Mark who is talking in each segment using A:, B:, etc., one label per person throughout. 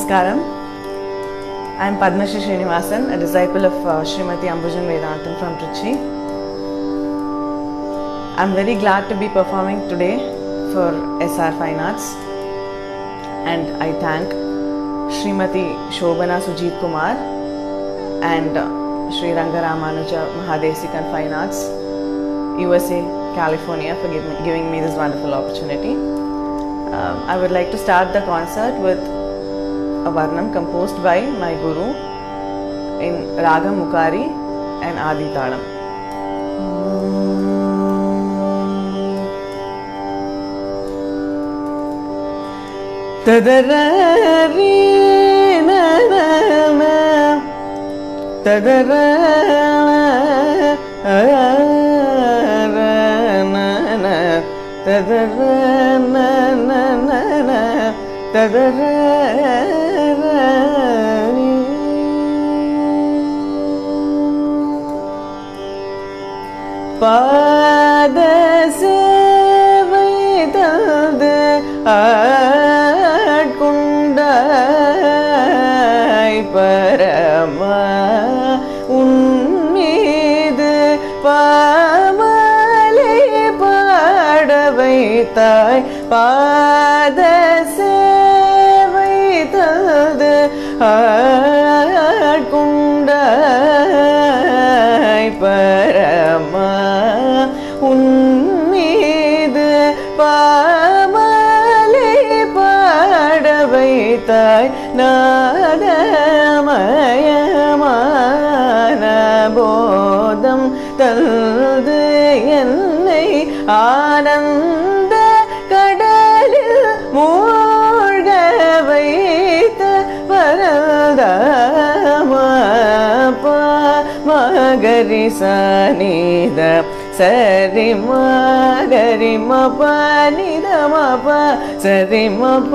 A: Namaskaram. I am Padmashri Srinivasan, a disciple of Srimati Ambujan Vedantam from Trichy. I am very glad to be performing today for SR Fine Arts, and I thank Srimati Shobana Sujit Kumar and Sri Rangaramanuja Mahadesikan Fine Arts, USA, California, for giving me this wonderful opportunity. I would like to start the concert with a Varnam composed by my Guru in Raga Mukari and Adi Talam. Tadarari na na na tadarara na na tadarara na na na tadarara pada sevai tadu ஆட்கொண்டாய் பரமா உன்மீது பாமலை பாட வைத்தாய் பாத சேவை தது ஆட்கொண்டாய் பரமா உன்மீது பாமலை பாட வைத்தாய் நாதமயமான போதம் தந்து என்னை ஆனந்த கடலில் மூழ்க வைத்த வரதாமா மகரி சனித சரி மகரி மபனித மப சரி மப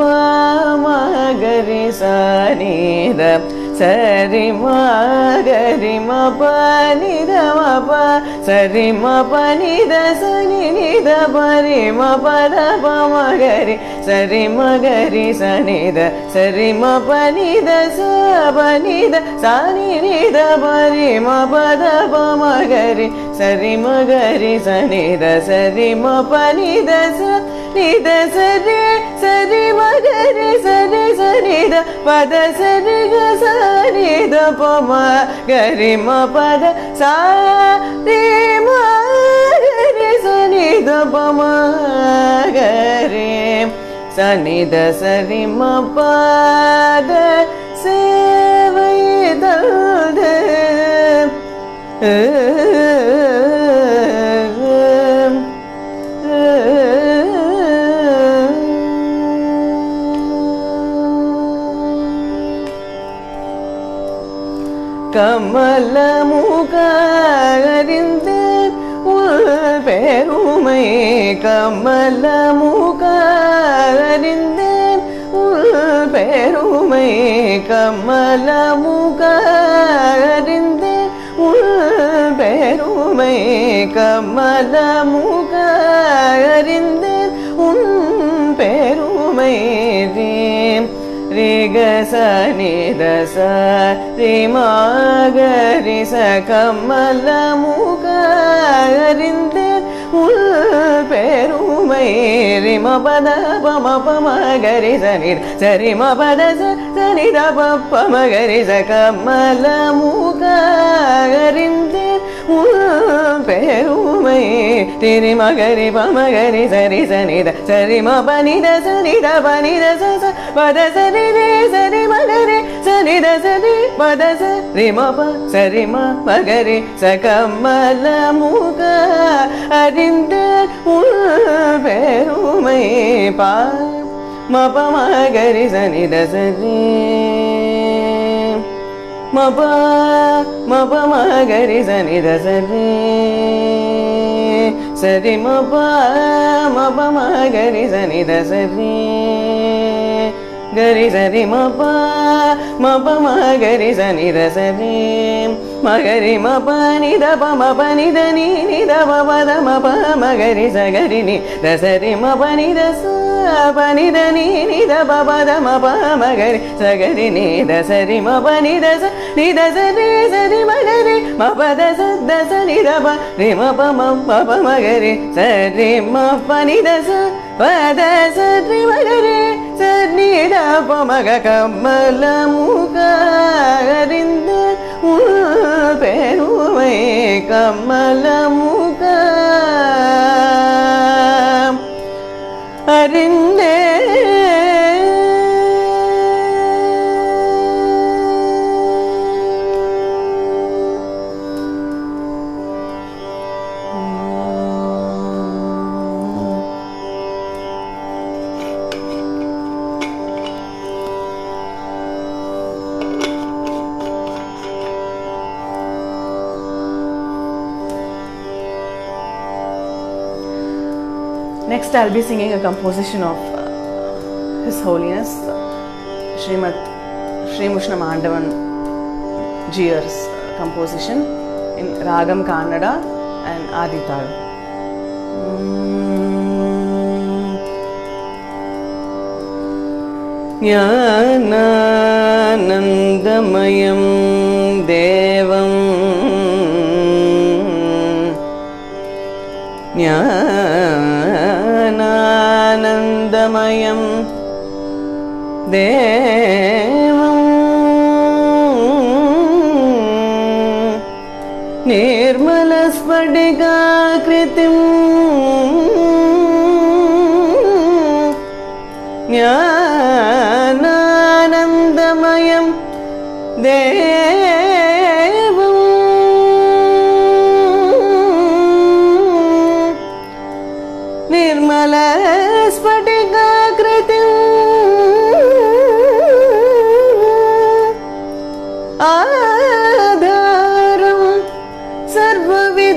A: மகரி சனித சரி மகரி மபனித மப சரி மபனித சனி நித பரி மபத பமகரி சரி மகரி சனித சரி மபனித சபனித சனி நித பரி மபத பமகரி சரி மகரி சனித சரி மபனித நித சரி சரி மகரி சரி சனித பத சரி சனித பமகரி மபத சரி மகரி சனித பமகரி சனித சரி மபத சேவை தது கமல முகறிந்தேன் உள் பெருமை கமல முகறிந்தேன் உள் பெருமை கமல முகறிந்தேன் உள் பெருமை கமல முகறிந்தேன் உன் பெருமை ரிக சனி தச ரிமகரி ச கமல முகறிந்தேன் உள் பெருமை ரிம பத பம பமகரி சனி சரி மபத சனி த பமகரி ச கமல முகறிந்தேன் உள் பெருமை திரி மகரி பமகரி சரி சனித சரி மபனித சனித பனித ச பத சரி ரே சரி மகரி சனித சரி பத சரி மப சரி மகரி ச கமல முக அறிந்தேன் உள் பெருமை பா மப மகரி சனித சரி மப மப மகரி சனித சரி சரி மப மப மகரி சனித சரி gari sari ma pa ma gari sa ni da sa re ma gari ma pa ni da pa ma pa ni da ni da pa pa da ma pa ma gari sa gari ni da sa re ma pa ni da sa pa ni da ni da pa pa da ma pa ma gari sa gari ni da sa re ma pa ni da sa re ma gari ma pa da sa ni da pa re ma pa ma gari sa re ma pa ni da sa pa da sa re ma gari sa ni da pa ma ga kamala muga arinde perumai kamala muga arinde Next, I'll be singing a composition of His Holiness Sri Mushna Mandavan Jiyar's composition in Ragam Kannada and Adital. Jnananandamayam devam Jnananandamayam devam nirmalasphadikakritim Jnananandamayam devam nirmalasphadikakritim आधारं सर्वविद्यानां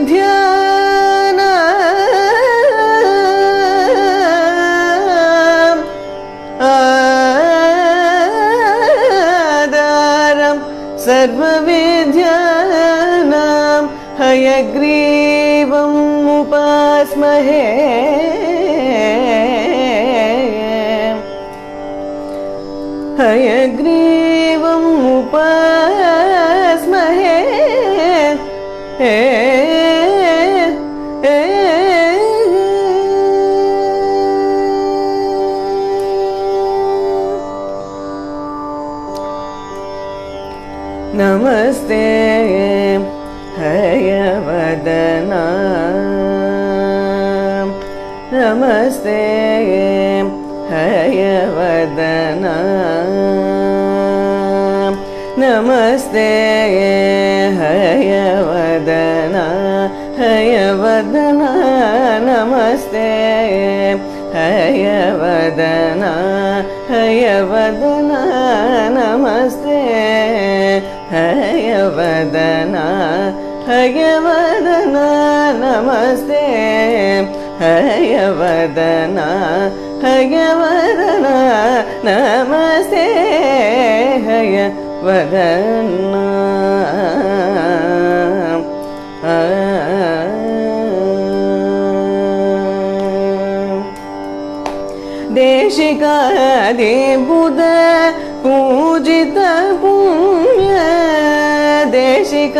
A: आधारं सर्वविद्यानां हयग्रीवम् उपास्महे हयग्रीवम् उपास्महे नमस्ते हयवदना नमस्ते हयवदना नमस्ते हयवदना हयवदना नमस्ते हयवदना हयवदना नमस्ते हयवदना हयवदना नमस्ते हयवदना हयवदना नमस्ते हयवदना देशिकादिबुध पूजित पुण्य देशिकादिबुध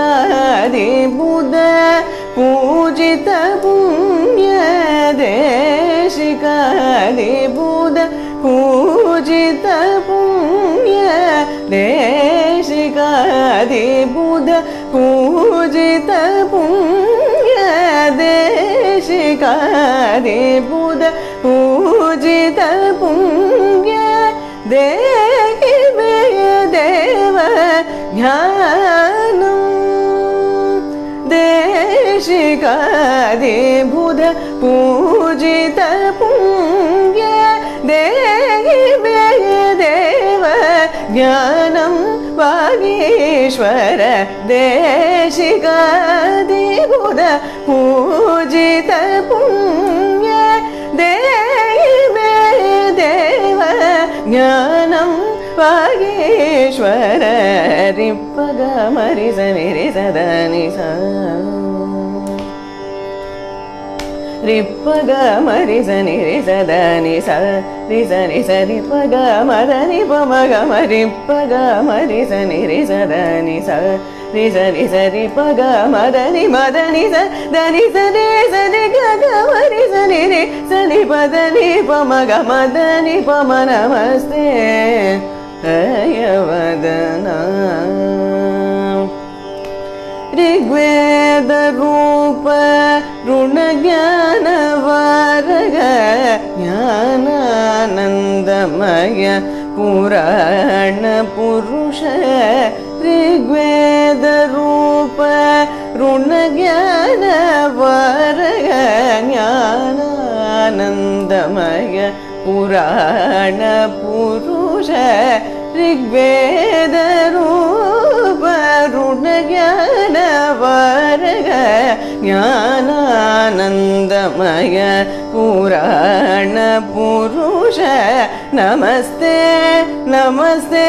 A: पूजित पुण्य देशिकादिबुध पूजित पुण्य देशिकादिबुध पूजित पुण्य देशिकादिबुध पूजित पुण्य देहि मे देव ज्ञानम् देशिकादिबुध पूजित पुण्य देहि मे देव ज्ञानं वागीश्वर देशिकादिबुध पूजित पुण्य देहि मे देव ஞானம் வாகீஸ்வர ரிப்பக மரிச நிரிசத நிச ரிப்பக மரிச நிரிசத நிச ரிச நிச ரிப்பக மத நிபமக மரிப்பக மரிச நிரிசத நிச ரிச நிச ரிப்பக மத நிச தனி சரி சரி கக மரிச நிரி சனி பத நிபமக மத நிபம நமஸ்தே ஹயவதனா ऋग्वेद रूप ऋण ज्ञान वारग ज्ञानानंदमय पुराण पुरुष ऋग्वेद रूप ऋण ज्ञान वारग ज्ञानानंदमय पुराण पुरुष ऋग्वेद रूप ऋण ज्ञान वारग ज्ञानानंदमय पुराण पुरुष नमस्ते नमस्ते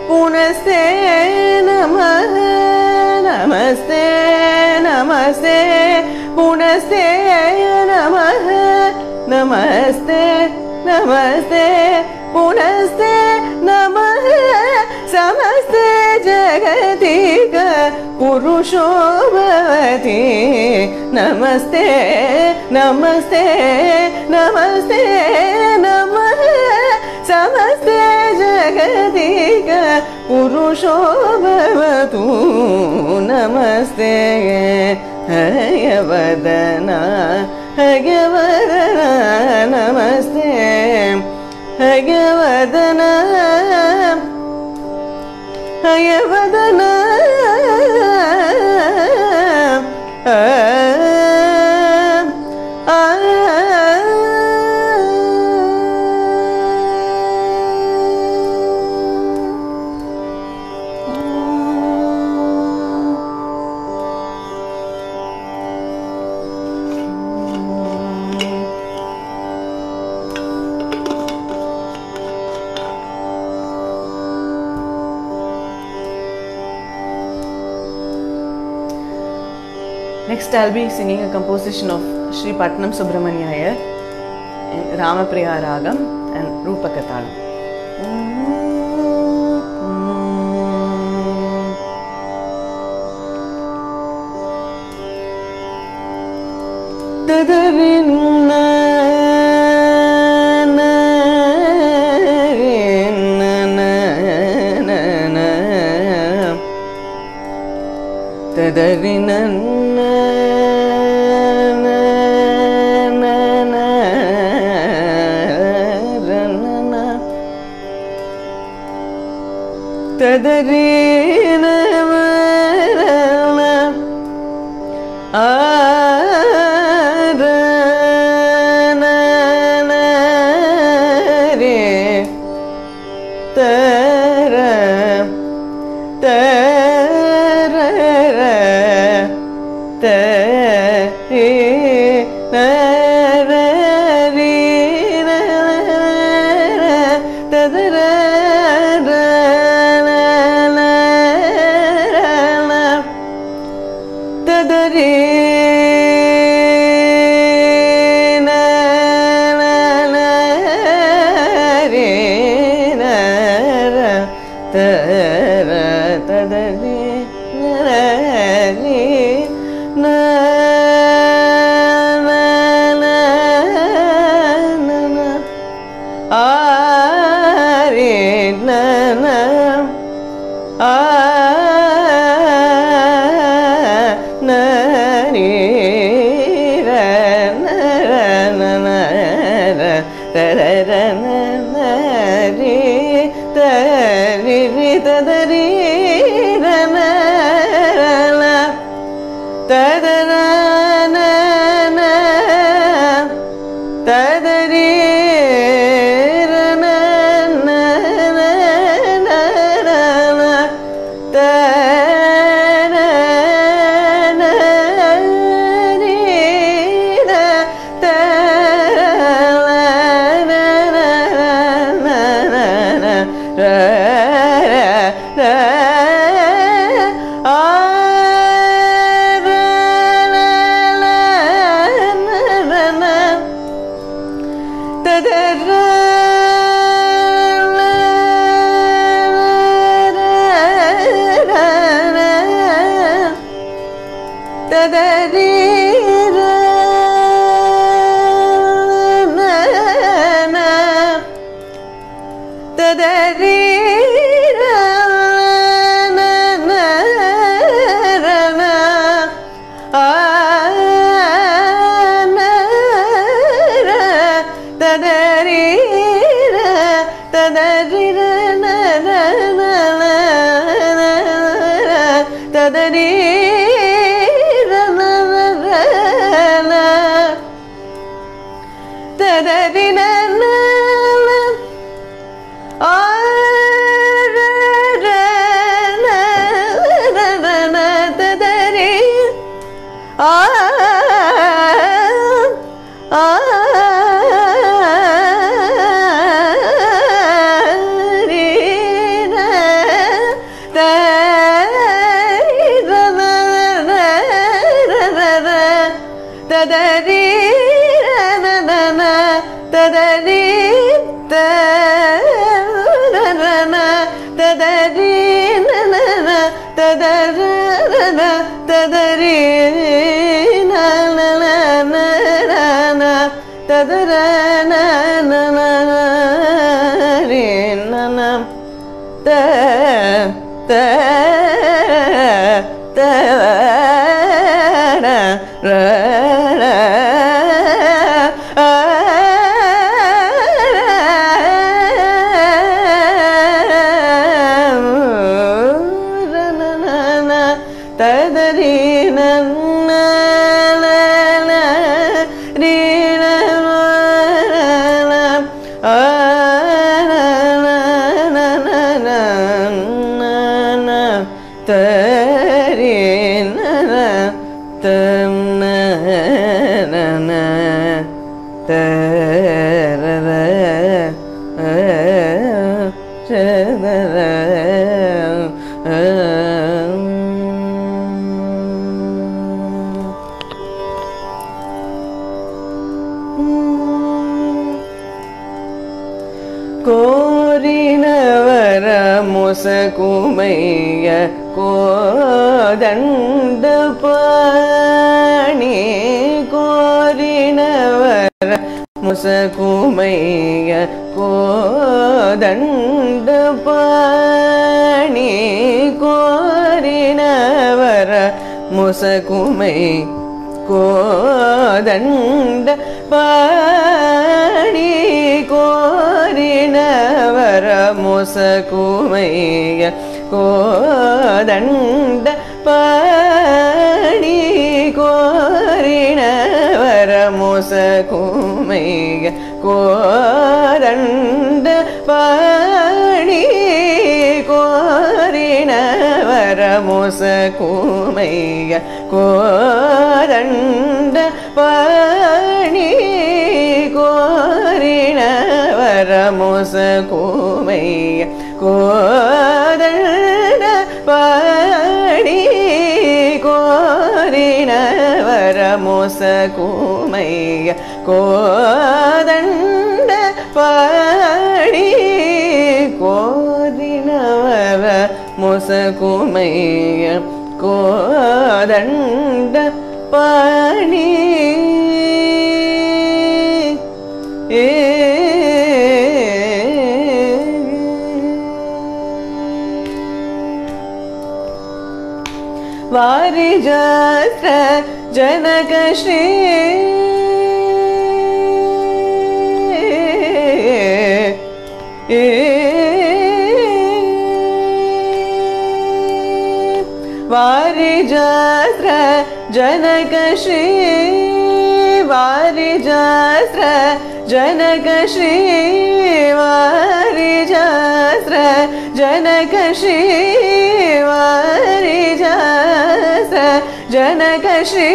A: पुनस्ते नमः नमस्ते नमस्ते पुनस्ते नमः नमस्ते नमस्ते पुनस्ते नमः समस्ते जगतिक पुरुषो भवति नमस्ते नमस्ते नमस्ते नमः समस्ते जगतिक पुरुषो भवतु नमस्ते हयवदना हयवदना नमस्ते हयवदना हयवदना Next, I'll be singing a composition of Sri Patnam Subramanya Iyer in Ramapriya Ragam and Rupaka Talam. முசகுமைய Kothanda பாணி கோரினவர முசகுமைய கோதண்ட பாணி கோரினவர முசகுமை கோதண்ட பாணி கோரினவர முசகுமைய கோதண்ட பாணி கோரினவர முசகுமைய கோதண்ட பாணி கோரினவர முசகுமைய கோதண்ட பாணி கோரினவர முசகுமைய கோதண்ட பாணி கோரினவர முசகுமைய கோதண்ட பாணி கோரினவர முசகுமைய கோதண்ட பாணி வாரிஜாஸ்ர ஜனக ஸ்ரீ வாரிஜாஸ்ர ஜனக ஸ்ரீ வாரிஜாஸ்ர ஜனக ஸ்ரீ வாரிஜாஸ்ர ஜனக ஸ்ரீ வாரிஜாஸ்ர ஜனக ஸ்ரீ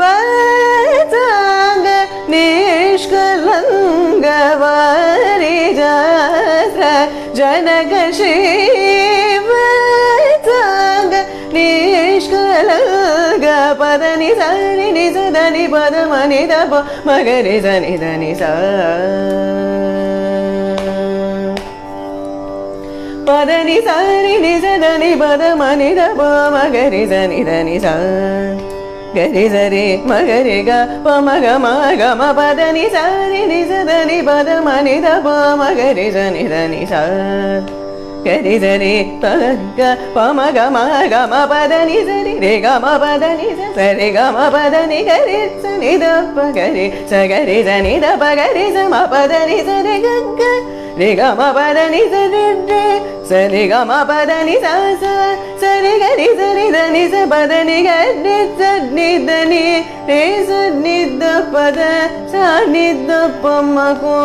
A: வாசாங்க நிஷ்கலங்க வாரிஜாஸ்ர जनक श्रीवत्संग निष्कलंग पद नि सा नि सा ध नि पद म नि ध प म ग रे सा नि ध नि सा पद नि सा नि सा ध नि पद म नि ध प म ग रे सा नि ध नि सा ग रे सा रे म ग रे ग प म ग म पद नि सा नि सा ध नि पद म नि ध प म ग रे सा नि ध नि सा ग रे सा रे प ग प म ग म पद नि सा रे ग म पद नि सा रे ग म पद नि ग रे सा नि ध प ग रे सा नि ध प ग रे सा म पद नि सा रे ग ग रे ग म पद नि सा रे रे सा रे ग म पद नि सा सा सा रे ग रे सा रे ध नि सा पद नि ग रे सा नि ध नि रे सा नि ध पद सा नि ध प म को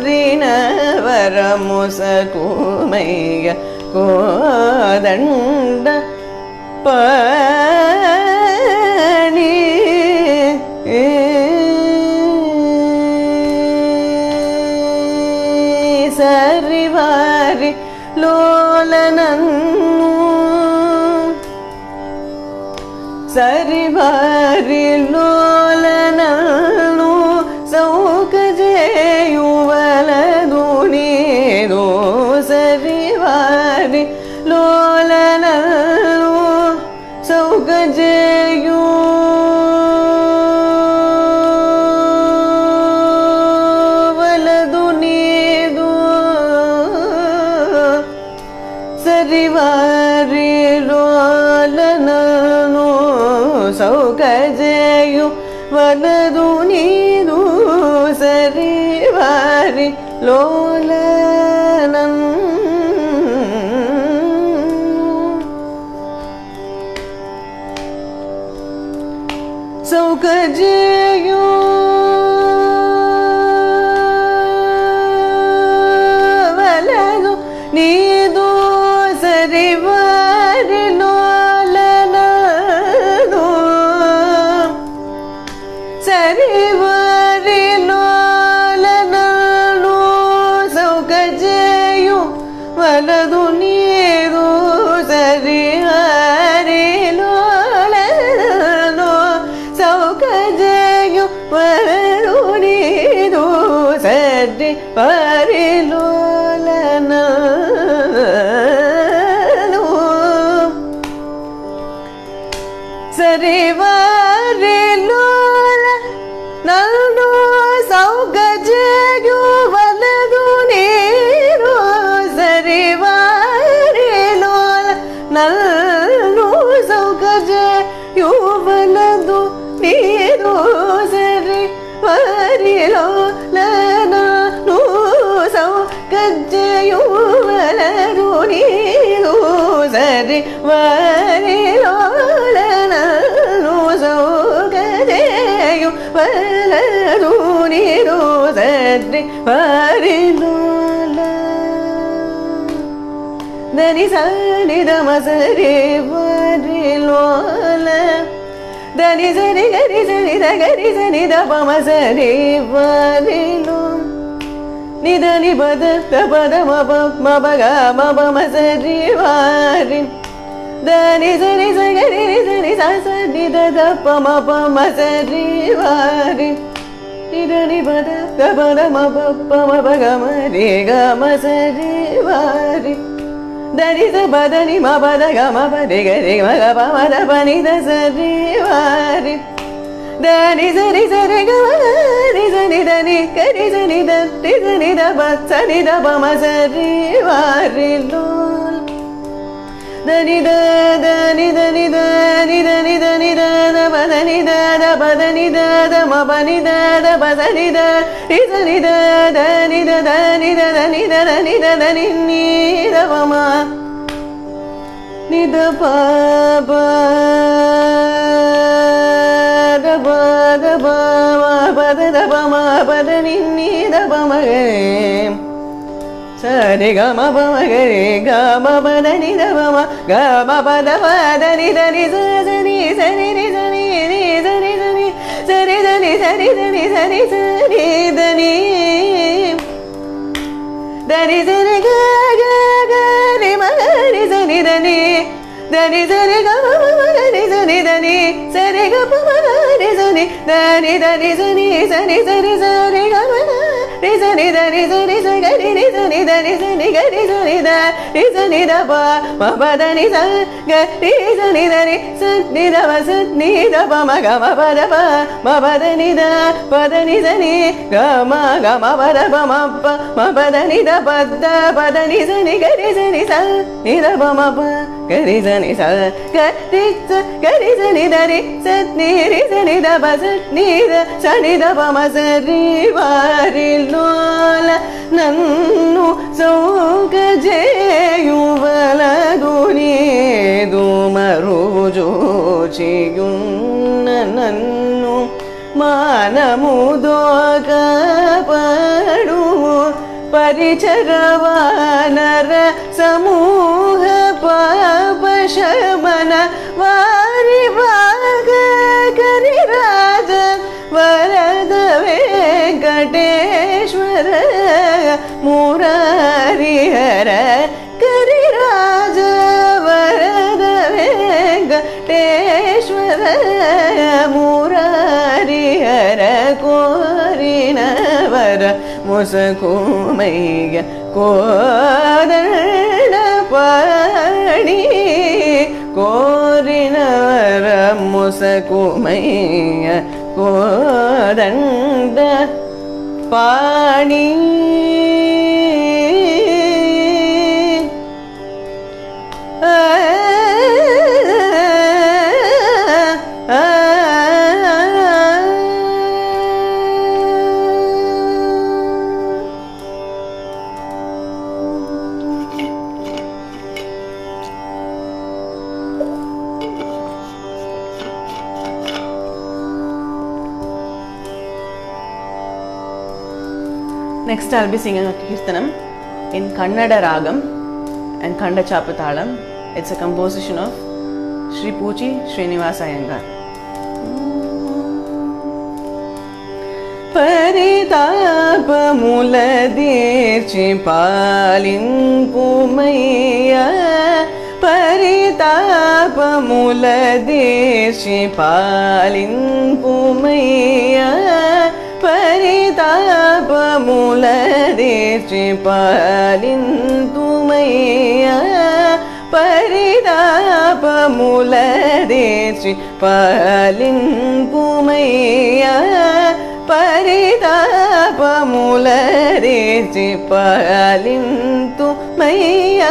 A: रि न वर मु स को मैय को दंड प नि सरि वारि लोलनन्नु सरि वारि लोलनन्नु सौकजेयुवलदु नीदु सरि वारि लोलनन्नु सौकजेयु ಸರಿವಾರಿ ಲೋಲನನು ಸೌಕಜೆಯು ವನದು ನೀನು ಸರಿವಾರಿ ಲೋಲನನು ಸೌಕಜೆಯು ವಲದು ನೀದು ಸರಿವಾರಿ ಲೋಲನನು ಸರಿವಾರಿ ಲೋಲನನು ಸೌಕಜೆಯು ವಲದು ನೀರು ಸರಿವಾರಿ ಲೋಲನನು ಸೌಕಜೆಯು ವಲದು ನೀರು ಸರಿವಾರಿ ಲೋಲನನು ಸರಿವಾರಿ ಲೋಲನನು ಸೌಕಜೆಯು ವಲದು ನೀರು ಸರಿವಾರಿ ಲೋಲನನು ಸೌಕಜೆಯು ವಲದು ನೀರು ಸರಿವಾರಿ ಲೋಲನನು ಸೌಕಜೆಯು ವಲದು ನೀರು ಸರಿವಾರಿ ಲೋಲನನು ಸೌಕಜೆಯು ವಲದು ನೀರು ಸರಿವಾರಿ ಲೋಲ ಧನಿ ಸ ನಿ ಧ ಮ ಸರಿ ವಾರಿ ಲೋಲ ಧನಿ ಸರಿ ಗರಿ ಸರಿ ಧ ಗರಿ ಸರಿ ಧ ಪ ಮ ಸರಿ ವಾರಿ ಲೋಲ ನಿ ಧ ನಿ ಪ ದ ಪ ದ ಮ ಪ ಮ ಪ ಗ ಮ ಪ ಮ ಸರಿ ವಾರಿ ಧನಿ ಸರಿ ಸ ಗರಿ ರಿ ಸರಿ ಸ ಸ ನಿ ಧ ಧ ಪ ಮ ಪ ಮ ಸರಿ ವಾರಿ ನಿ ಧ ನಿ ಪ ದ ಪ ದ ಮ ಪ ಪ ಮ ಪ ಗ ಮ ರಿ ಗ ಮ ಸರಿ ವಾರಿ ಧನಿ ಸ ಪ ದ ನಿ ಮ ಪ ದ ಗ ಮ ಪ ರಿ ಗ ರಿ ಮ ಗ ಪ ಮ ದ ಪ ನಿ ಧ ಸರಿ ವಾರಿ ಧನಿ ಸರಿ ಸರಿ ಗ ಮ ರಿ ಸ ನಿ ಧ ನಿ ಗ ರಿ ಸ ನಿ ಧ ರಿ ಸ ನಿ ಧ ಪ ಸ ನಿ ಧ ಪ ಮ ಸರಿ ವಾರಿ ಲೋಲ ಧನಿ ಧ ಧನಿ ಧನಿ ಧನಿ ಧನಿ ಧನಿ ಧ ಧ ಪ ಧ ನಿ ಧ ಧ ಪ ಧ ನಿ ಧ ಧ ಮ ಪ ನಿ ಧ ಧ ಪ ಸ ನಿ ಧ ರಿ ಸ ನಿ ಧ ಧ ನಿ ಧ ಧ ನಿ ಧ ಧ ನಿ ಧ ಧ ನಿ ಧ ಧ ನಿ ನೀ ಧ ಪ ಮ ನಿ ಧ ಪ ಪ ದ ಪ ದ ಪ ಮ ಪ ದ ದ ಪ ಮ ಪ ದ ನಿ ನೀ ಧ ಪ ಮ ಗ ಸರಿ ಗ ಮ ಪ ಮ ಗ ರಿ ಗ ಮ ಪ ದ ನಿ ಧ ಪ ಮ ಗ ಮ ಪ ದ ಪ ದ ನಿ ಧ ನಿ ಸ ಸ ನಿ ಸ ನಿ ರಿ ಸ ನಿ ರಿ ಸ ನಿ ಸ ನಿ ಸ ರಿ ಸ ನಿ ಸ ರಿ ಸ ನಿ ಸ ನಿ ಸ ನಿ ಧ ನಿ దని సరి గ గ గ రి మ రి సని దని దని సరి గ మ రి సని దని సరి గ ప మ రి సని దని దని సని సని సరి సరి గ మ రి సని దని సని స గ రి రి సని దని సని గ రి సని ద రి సని ద ప మ ప దని స గ రి సని దని స ని ద మ స ని ద ప మ గ మ ప ద ప మ ప దని ద ప దని సని గ మ ప ద ప మ ప మ ప దని ద ప ద ప దని సని గ రి సని స ని ద ప మ ప గ రి సని స గ రి స గ రి సని ద రి స ని రి సని ద ప స ని ద స ని ద ప మ స రి వారి లోల నన్ను సౌక జేయువలదు నీదు మరుజోచియున్న నన్ను మానముదోకపడు పరిచరవానర సమూహ పాపశమన వారి భాగ కరిరాజ వరద వెంకటేశ్వర మురారిహర కరిరాజ వరద వెంకటేశ్వర మురారిహర కోరినవర ముసకుమయ్య కోదణ పాణి కోరినవర ముసకుమయ్య కోదండ పాణి Next I'll be singing a Kirtanam in Kannada Ragam and Khanda Chapatalam. It's a composition of Sri Puchi Srinivasa Iyengar. పరితాపముల దీర్చి పాలింపుమయ్యా పరితాపముల దీర్చి పాలింపుమయ్యా పరితాపముల దీర్చి పాలింతుమయ్యా పరితాపముల దీర్చి పాలింపుమయ్యా పరితాపముల దీర్చి పాలింతుమయ్యా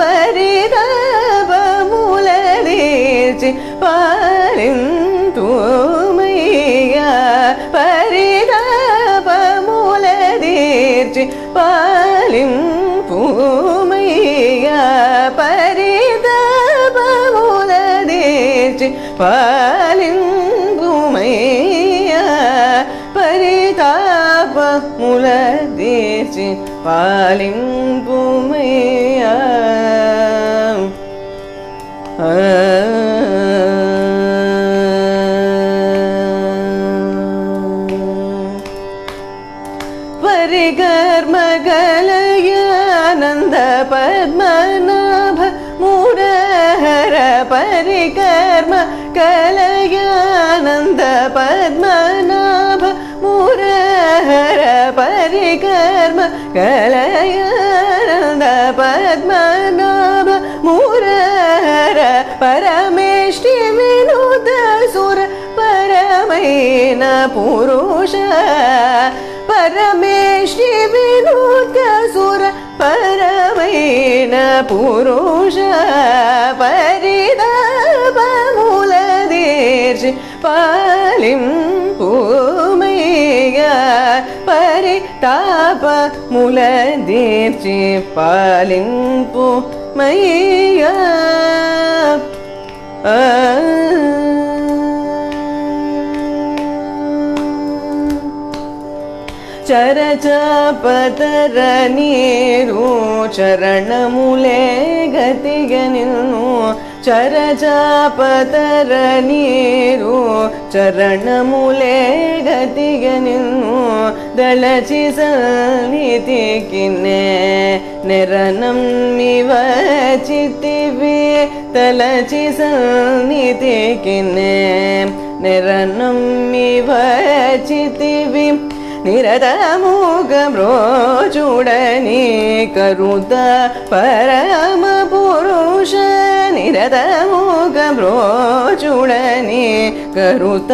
A: పరితాపముల దీర్చి పాలింతుమయ్యా పరితాపముల దీర్చి పాలింపుమయ్యా పరితాపముల దీర్చి పాలింపుమయ్యా పరితాపముల దీర్చి పాలింపుమయ్యా పరికర్మగలయానంద Padmanabha మురహర పరికర్మ కలయానంద Padmanabha మురహర పరికర్మ కలయానంద Padmanabha మురహర పరమేష్టి వినోద సుర పరమైన పురుష పరమేష్టి వినోద సుర పరమైన పురుష పరితాపముల దీర్చి పాలింపుమయ్యా పరితాపముల దీర్చి పాలింపుమయ్యా చరచపతర నీరు చరణములే గతిగ నిన్ను ಚರಜಾಪತರ ನೀರು ಚರಣಮೂಲೆ ಗತಿಗೆ ನಿನ್ನು ದಳಚಿ ಸನ್ನಿಧಿಕಿನ್ನೆ ನೆರನಮ್ಮಿವ ಚಿತ್ತಿವಿ ತಲಚಿ ಸನ್ನಿಧಿಕಿನ್ನೆ ನೆರನಮ್ಮಿವ ಚಿತ್ತಿವಿ ನಿರತಮೂಗಮ್ರೋಚೂಡನಿ ಕರುತ ಪರಮ ಪುರುಷ ನಿರತಮೂಗಮ್ರೋಚೂಡನಿ ಕರುತ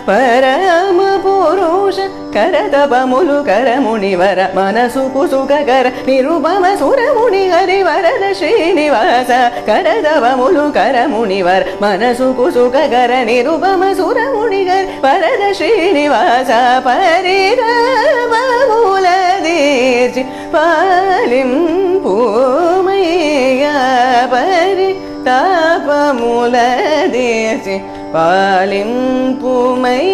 A: ಪರಮ ಪುರುಷ ಕರತಪಮುಲು ಕರಮುನಿವರ ಮನಸು ಕುಸುಕರ ನಿರುಪಮ ಸುರಮುನಿ ಹರಿವರದ ಶ್ರೀನಿವಾಸ ಕರತಪಮುಲು ಕರಮುನಿವರ ಮನಸು ಕುಸುಕರ ನಿರುಪಮ ಸುರಮುನಿ ವರದ ಶ್ರೀನಿವಾಸ ಪರಿರ மூலதீர்ச்சி பாலிம்பூமைய பரி தாபமூலதீர்ச்சி பாலிம்பூமைய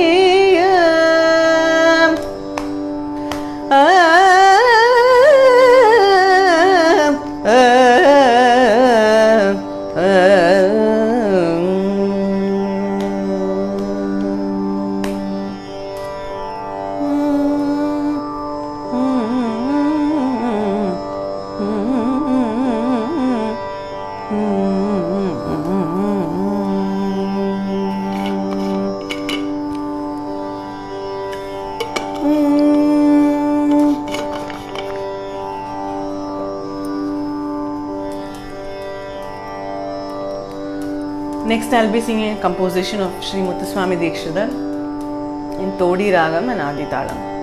A: Next, I'll be singing a composition of Sri Muthuswami Dikshidhar in Todi Ragam and Adi Talam.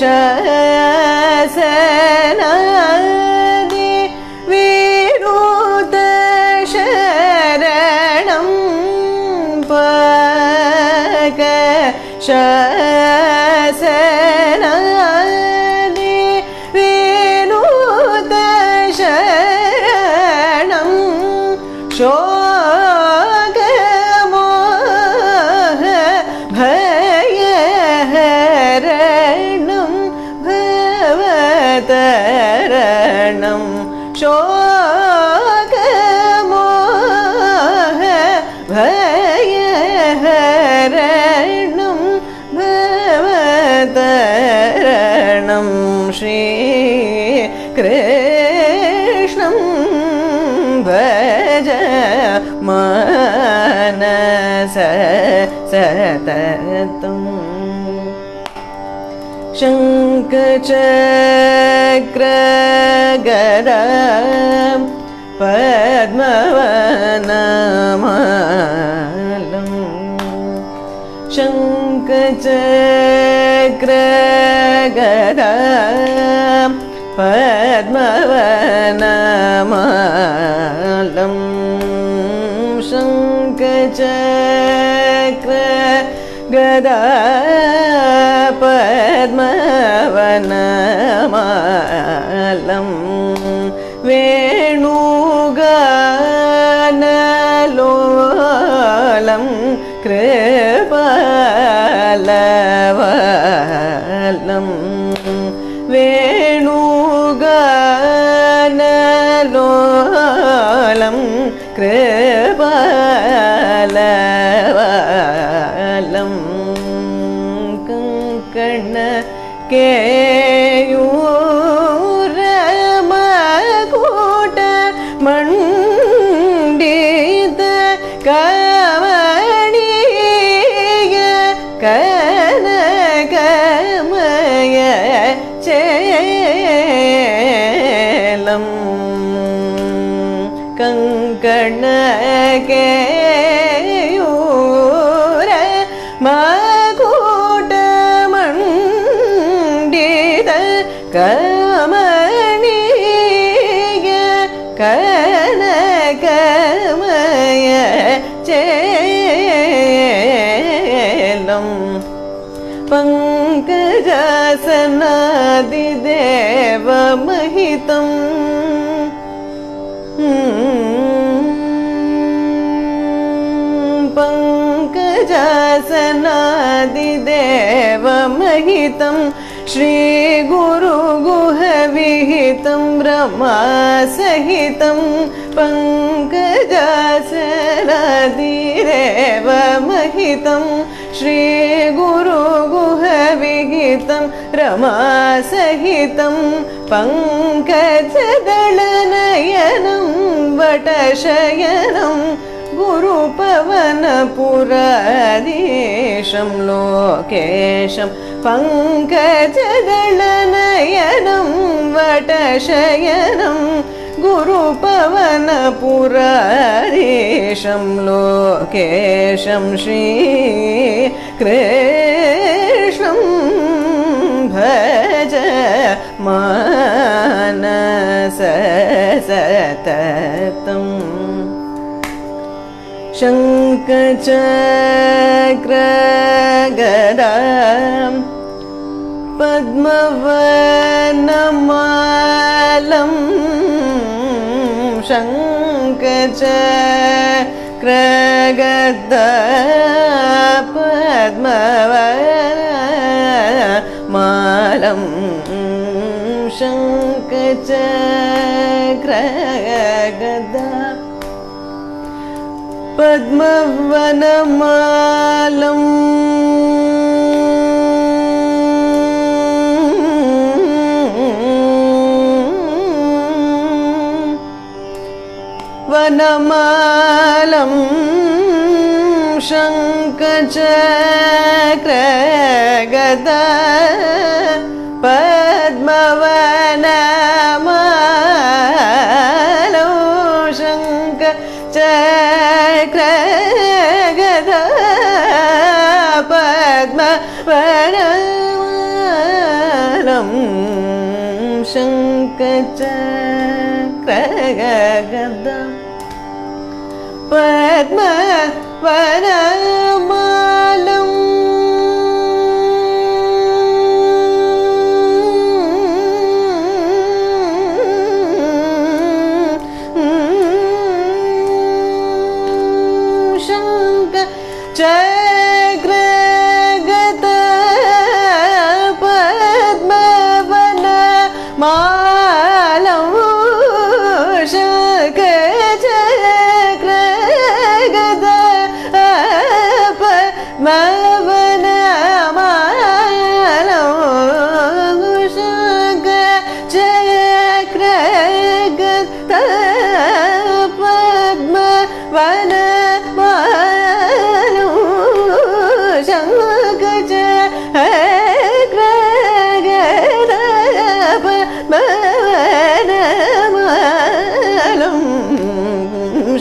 B: Shana Viruta
A: शसनानि विनुत शरणं शोकमोह भयहरणं भवतरणं शोकमोह भयहरणं भवतरणं श्रीकृष्णं भज मनस सततम् शङ्खचक्रगदा पद्मवनमालं शङ्खचक्रगदा पद्मवनमालं शङ्खचक्रगदा पद्मवनमालं वेणुगानलोलं कृपालवलं वेणुगानलोलं कृपालवलं कंकण केयूरमकुट मण्डित कमणीय कनकमय चेलं कंकण केयूरमकुट कमणीय कनकमय चेलं पङ्कजासनादिदेवमहितम् पङ्कजासनादिदेवमहितं श्रीगुरुगुहविहितं ब्रह्मसहितं पङ्कजासनादिदेवमहितं श्रीगुरुगुहविहितं रमासहितं पङ्कजदलनयनं वटशयनं गुरुपवनपुराधीशं लोकेशं पङ्कजदलनयनं वटशयनं गुरुपवनपुराधीशं लोकेशं श्रीकृष्णं भज मनस सततम् शङ्खचक्रगदा पद्मवनमालं शङ्खचक्रगदा पद्मवनमालं शङ्खचक्रगदा पद्मवनमालं वनमालं शङ्खचक्रगदा पद्मवनमालं शङ्खचक्रगदा पद्मवनमालं शङ्खचक्रगदा पद्मवनमालं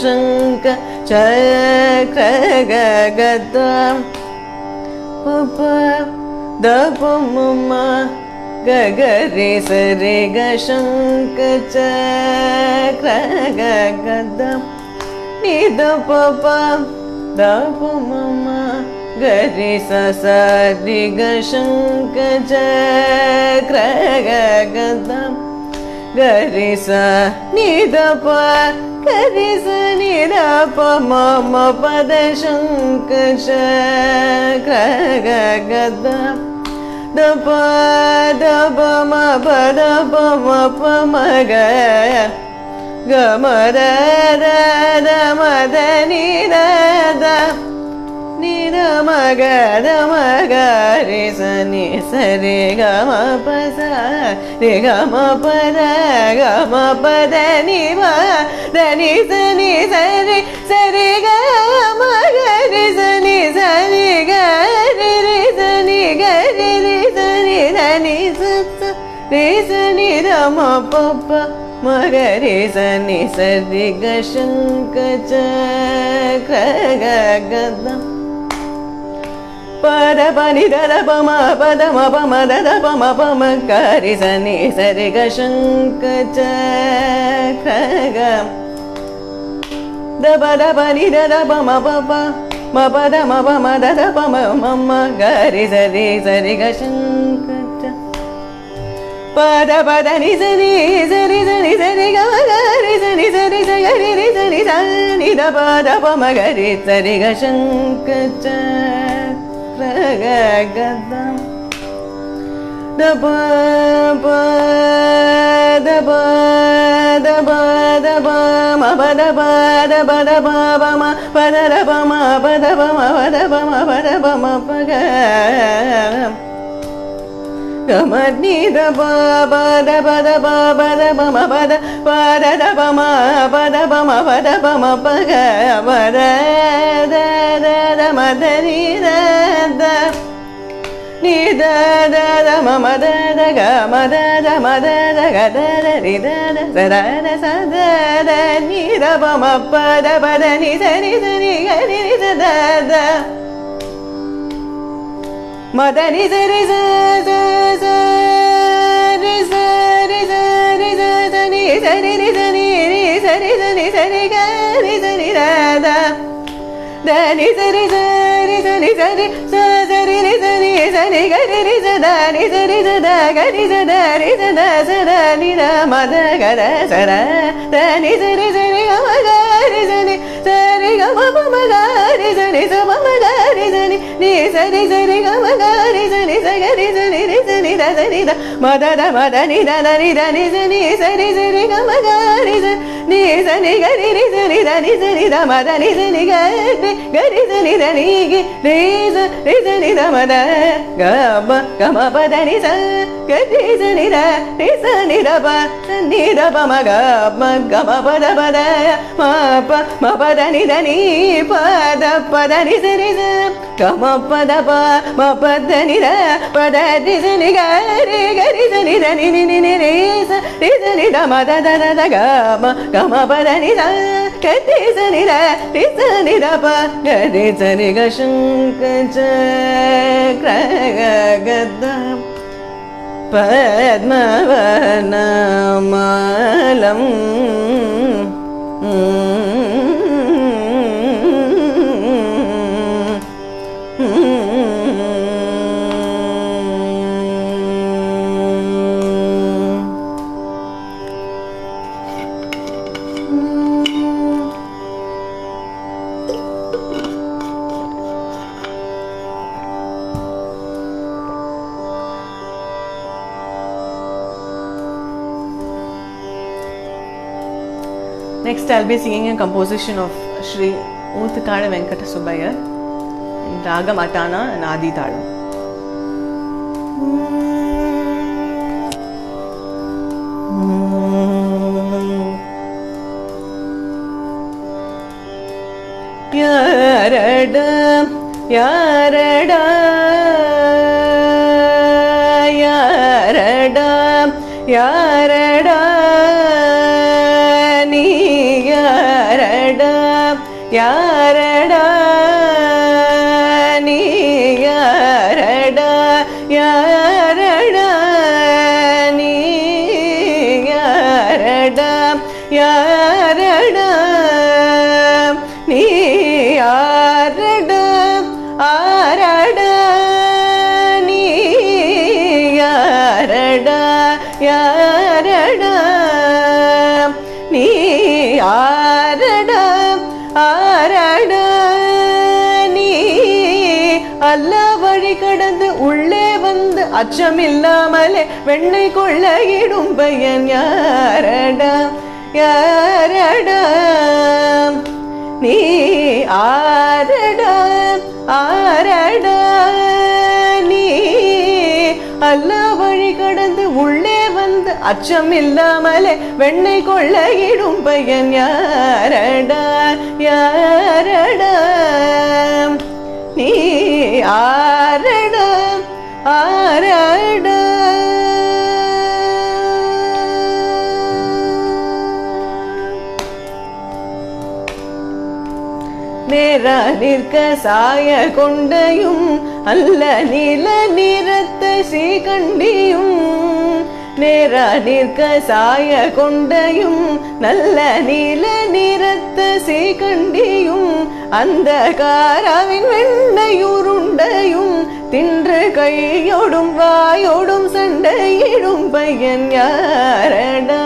A: शङ्ख चक्र गदा पप दप मम गगरे सरे ग शङ्ख चक्र गदा निद पप दप मम गरे सरि ग शङ्ख चक्र गदा गरे स निद प गरे स निद प मम पद शङ्ख चक्र गदा दप दप म पद प म प म ग ग म द द द म द नि द द नि द म ग द म ग रे स नि स रे ग म प स रे ग म प द ग म प द नि म द नि स रे ग म ग रे स नि स रे ग रे रे स नि ग रे रे स नि द नि स रे स नि द म प प म ग रे स नि स रे ग शङ्ख चक्र गदा पद प नि द द प म पद म प म द द प म प म ग रे स नि स रे ग शङ्ख चक्र ग द प द प नि द द प म प प म प द म प म द द प म म म ग रे स रे ग शङ्ख पद पद नि स रे स रे स रे स रे ग म ग रे स नि स रे स ग रे रे स नि स नि द प म ग रे स रे ग शङ्ख चक्र गदा द प प द प द प द प म प द प द प द प प म प द द प म प द प म प द प म प द प म प ग ग म नि द प प द प द प प द प म प द प द द प म प द प म प द प म प ग प द द द द म द नि द द नि द द द म म द द ग म द द म द द ग द द रि द द स द द स द द नि द प म प द प द नि स नि स नि ग नि रि स द द म द नि स रि स स स रि स रि स रि स स नि स रि रि स नि रि स रि स नि स रि ग रि स नि द द द नि स रि स रि स नि स रि स स रि रि स नि स नि ग रि रि स द नि स रि स द ग रि स द रि स द स द नि द म द ग द स द द नि स रि ग म ग रि स नि स रि ग म प म ग रि स नि स म म ग रि स नि नि स रि ग म ग रि स नि स ग रि स नि रि स नि द स नि द म द द म द नि द द नि द नि स नि स रि ग म ग रि स नि स नि ग रि रि स नि द नि स नि द म द नि स नि ग रि ग रि स नि द नि ग रि स नि द म द ग म प द नि स ग रि स नि द रि स नि द प नि द प म ग म प द प द म प द नि द नि प द प द नि स रि स ग म प द प म प द नि द प द रि स नि ग रि स नि द नि नि नि नि रि स नि द म द द द द ग म प द नि स ग रि स नि द रि स नि द प ग रि स रि ग शङ्ख चक्र गदा पद्मवनमालं Next, I'll be singing a composition of Sri Oothukada Venkata Subbaiah in Ragam Atana and Adi Talam. Yarada, yarada, yarada, yarada, ni yarada. யாரடா நீ யாரடா ஆரடா நீ யாரடா யாரடா நீ யாரடா ஆரடா நீ அல்ல வழி கடந்து உள்ளே வந்து அச்சமில்லாமலே வெண்ணை கொள்ளையிடும் பையன் யாரடா யாரடா நீ ஆரடா ஆரடா நீ அல்ல வழி கடந்து உள்ளே வந்து அச்சமில்லாமலே வெண்ணை கொள்ளையிடும் பையன் யாரடா யாரடா நீ ஆரடா ஆரடா நேரா நிற்க சாய கொண்டையும் அல்ல நீல நிறத்த சீகண்டியும் நேரா நிற்க சாய கொண்டையும் நல்ல நீல நிறத்த சீகண்டியும் அந்த காராவின் வெண்ணையுருண்டையும் தின்று கையோடும் வாயோடும் சண்டையிடும் பையன் யாரடா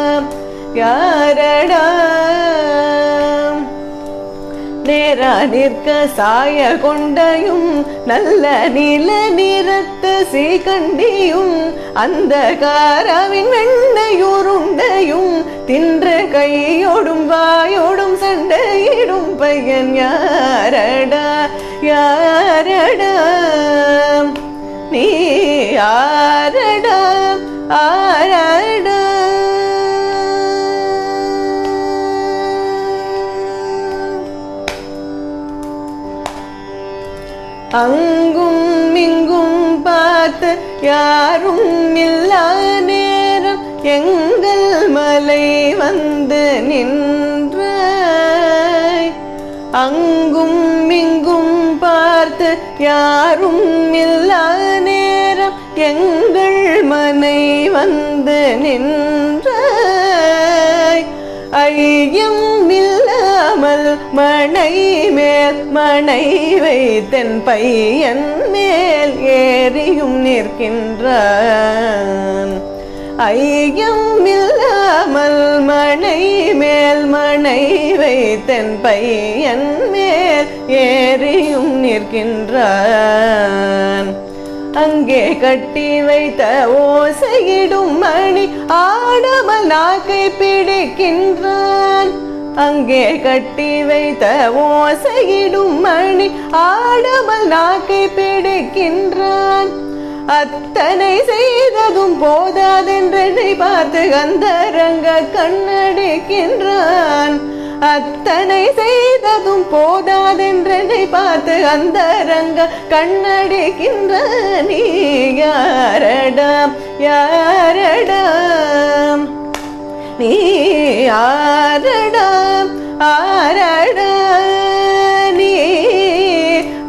A: யாரடா நேரா நிற்க சாய கொண்டையும் நல்ல நீல நிறத்த சீகண்டியும் அந்த காராவின் வெண்ணையுருண்டையும் தின்று கையோடும் வாயோடும் சண்டையிடும் பையன் யாரடா யாரடா நீ யாரடா ஆரடா அங்கும் இங்கும் பார்த்து யாரும் இல்லா நேரம் எங்கள் மலை வந்து நின்றாய் அங்கும் இங்கும் பார்த்து யாரும் இல்லா நேரம் எங்கள் மனை வந்து நின்றாய் ஐயம் இல்லாமல் மனை மேல் மனை வைத்தன் பையன் மேல் ஏறியும் நிற்கின்றான் ஐயம் இல்லாமல் மனை மேல் மனை வைத்தன் பையன் மேல் ஏறியும் நிற்கின்றான் அங்கே கட்டி வைத்த ஓசையிடும் மணி ஆடாமல் நாக்கை பிடிக்கின்றான் அங்கே கட்டி வைத்த ஓசையிடும் மணி ஆடாமல் நாக்கை பிடிக்கின்றான் அத்தனை செய்ததும் போதாதென்றனை பார்த்து அந்தரங்க கண்ணடிக்கின்றான் அத்தனை செய்ததும் போதாதென்றனை பார்த்து அந்தரங்க கண்ணடிக்கின்ற நீ யாரடா யாரடா நீ யாரடா ஆரடா நீ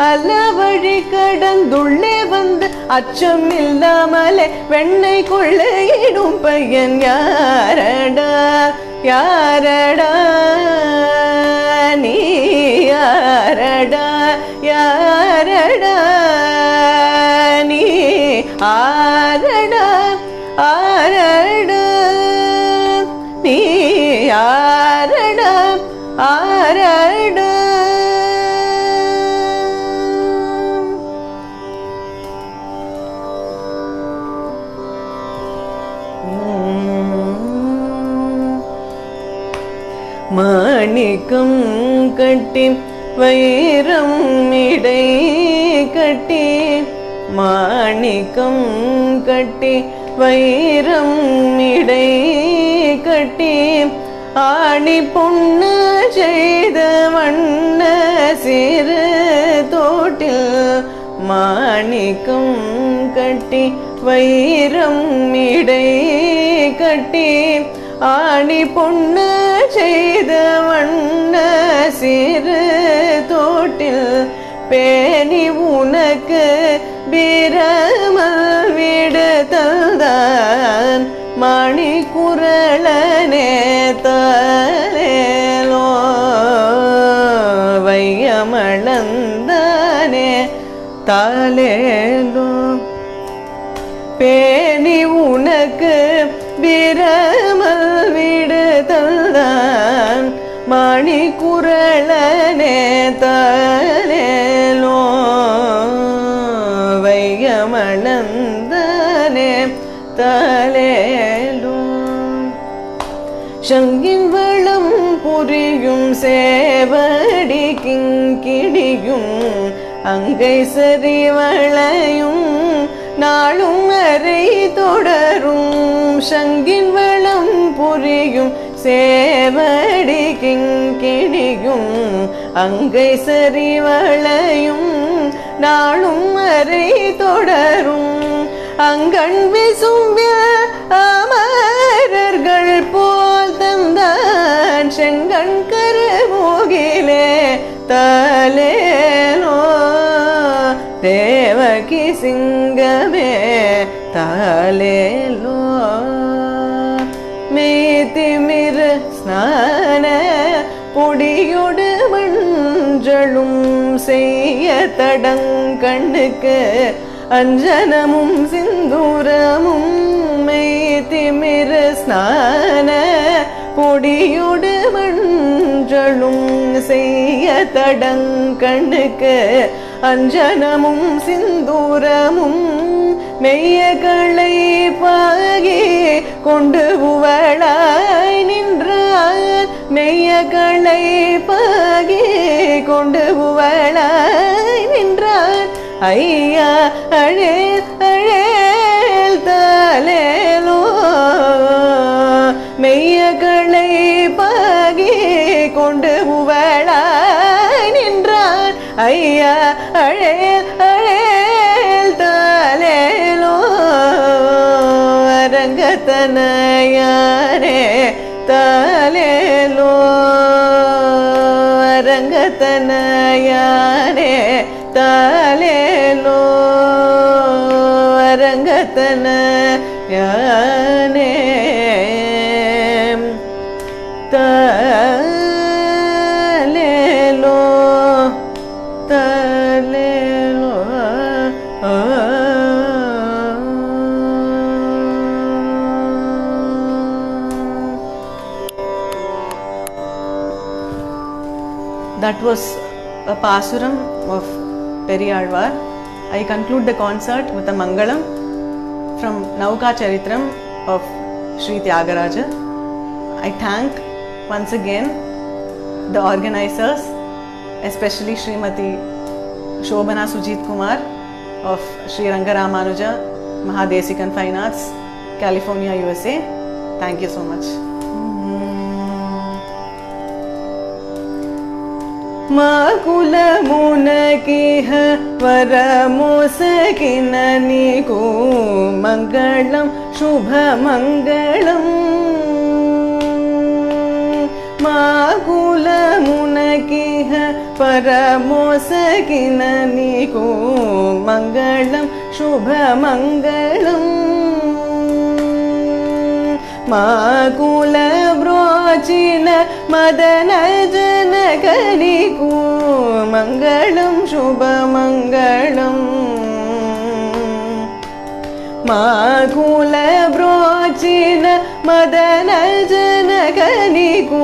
A: அல்ல வழி கடந்துள்ளே வந்து அச்சம் இல்லாமலே வெண்ணை கொள்ளையிடும் பையன் யாரடா யாரடா நீ யாரடா யாரடா நீ ஆரடா ஆரடா நீ யாரடா ஆரடா மாணிக்கம் கட்டி வைரம் இடை கட்டி மாணிக்கம் கட்டி வைரம் இடை கட்டி ஆணி பொண்ணு செய்த வண்ண சிறு தோட்டில் மாணிக்கம் கட்டி வைரம் இடை கட்டி ஆணி பொண்ணு செய்த வண்ண சிறு தோட்டில் பேணி உனக்கு பிரமல் விடுதல்தான் மணி குரலனே தலேலோ வையமளந்தானே தாலேலோ பேணி உனக்கு பிரமல் விடுதல்தான் மணி குரலனே தலேலோ வையமளந்தானே தாலேலோ சங்கின் வளம் புரியும் சேவடி கிங்கிணியும் அங்கை சரி வளையும் நாளும் அறை தொடரும் சங்கின் வளம் புரியும் சேவடி கிங்கிணியும் அங்கை சரி வளையும் நாளும் அறை தொடரும் அங்கண் விசும்பிய அமரர்கள் போல் தந்தான் செங்கண் கருமுகிலே தலேலோ தேவகி சிங்கமே தலேலோ மேதிமிர ஸ்நான பொடியொடு மஞ்சளும் செய்ய தடங்கண்ணுக்கு அஞ்சனமும் சிந்தூரமும் மேதிமிர ஸ்நான பொடியொடு மஞ்சளும் செய்ய தடங்கண்ணுக்கு அஞ்சனமும் சிந்தூரமும் மெய்யகளை பாகி கொண்டு புவளாய் நின்றார் மெய்யகளை பாகி கொண்டு புவளாய் நின்றார் ஐயா அழேல் அழேல் தலேலோ மெய்யகளை பாகி கொண்டு புவளாய் நின்றார் ஐயா அழேல் அழேல் தலேலோ அரங்கத்தனையாரே தலேலோ அரங்கத்தனையாரே தலேலோ அரங்கத்தனையானே தலேலோ தலேலோ That was a Pasuram of Periyalvar. I conclude the concert with a Mangalam from Nauka Charitram of Sri Tyagaraja. I thank once again the organizers, especially Srimati Shobana Sujit Kumar of Sri Rangaramanuja Mahadesikan Fine Arts, California, USA. Thank you so much. माकुलमुनकिह वरमोसकिन नीको मंगलम शुभमंगलम माकुलमुनकिह वरमोसकिन नीको मंगलम शुभमंगलम माकुल ब्रोचिन मदन जनकनिको मंगलम शुभमंगलम माकुल ब्रोचिन मदन जनकनिको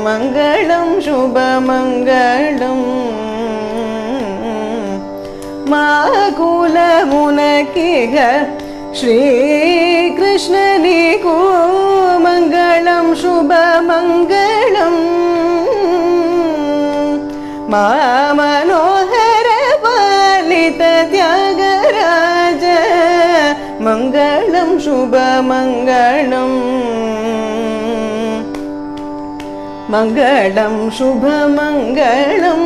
A: मंगलम शुभमंगलम माकुल मुनकिह श्री कृष्ण नीको मंगलम शुभमंगलम मा मनोहर पालित त्यागराज मंगलम शुभमंगलम मंगलम शुभमंगलम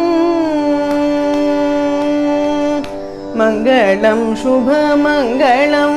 A: मंगलम शुभमंगलम